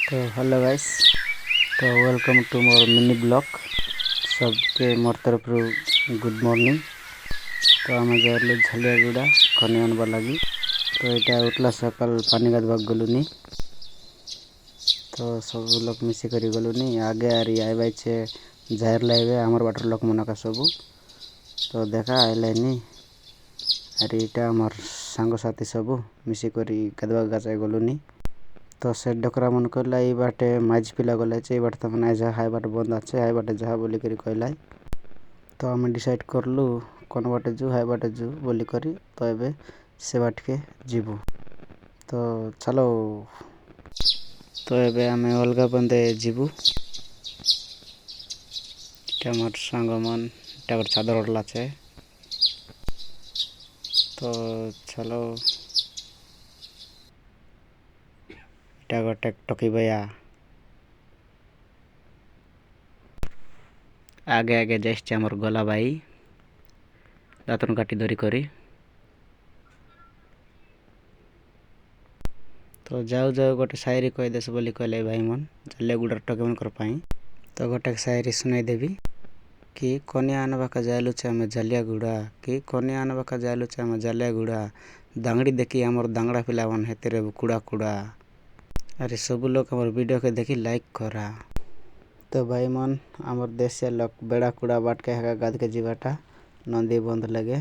तो hello guys, तो welcome to मोर मिनी ब्लॉग। सबके मोर तरफ गुड मॉर्निंग। तो आम जाइलु झलियागुड़ा खनि आनबा लगी। तो यहाँ उठला सकाल पानी गाधवा गलुनी। तो सब लोग मिसी करी गलुनी आगे आरी आइबाई छे जाहिर लाइबे आमर बाटर लोक मनका सबू। तो देखा आइलानी आरी इटा आमर सांग साथी सबू मिसी करी गाधवा गाचाई गलुनी। तो से डकरा मन कहला ये बाटे माइज पिला गला ये बाटे तक ना जा हाई बाटे बंद आछे हाई बाटे जा बोली करी कहला। तो आम डिसाइड करलु कौन बाटे जू हाई बाटे जू बोली करी। तो एबे से बाट के जीवु। तो चलो तो एबे आम अलगा बंदे जीवु। मोर सांग मन चादर ओढ़ला छे। तो चलो गोटे टकी भैया आगे आगे जाइए आमर गला भाई दातन काटी धरी करी। तो जाऊ जाऊ गोटे शायरी कह देस बोली कहले भाई मन झलियागुड़ा टकी मन कर पाई। तो गोटे शायरी सुनाई देवी कि कन्या आनबाका जालुचे आम झलियागुड़ा कि कन्या आनबाका जालुचे आम झलियागुड़ा दांगड़ी देखी आमर दांगड़ा पिला मन हेते कुड़ा कुड़ा। अरे सब लोग हमारे वीडियो के देखी लाइक करा। तो भाई मन आमर देशिया लोग बेड़ा कुड़ा बाट के हेगा गाद के जीवाटा नंदी बंद लगे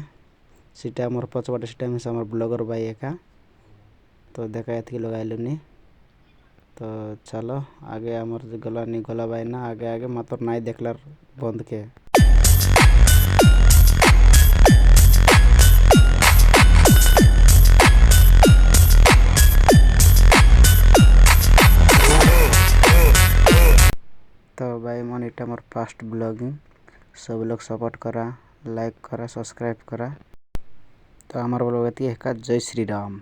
सीटा आमर पचबाटे सीटा मिस आमर ब्लॉगर भाई एका। तो देखा एतकी लोग आइलुनी। तो चलो आगे आमर गला नी गला भाई ना आगे आगे मात्र नाई देखलार बंद के। तो भाई मन इटा मोर फास्ट ब्लॉगिंग सब लोग सपोर्ट करा लाइक करा सब्सक्राइब करा। तो हमार बोलो जय श्री राम।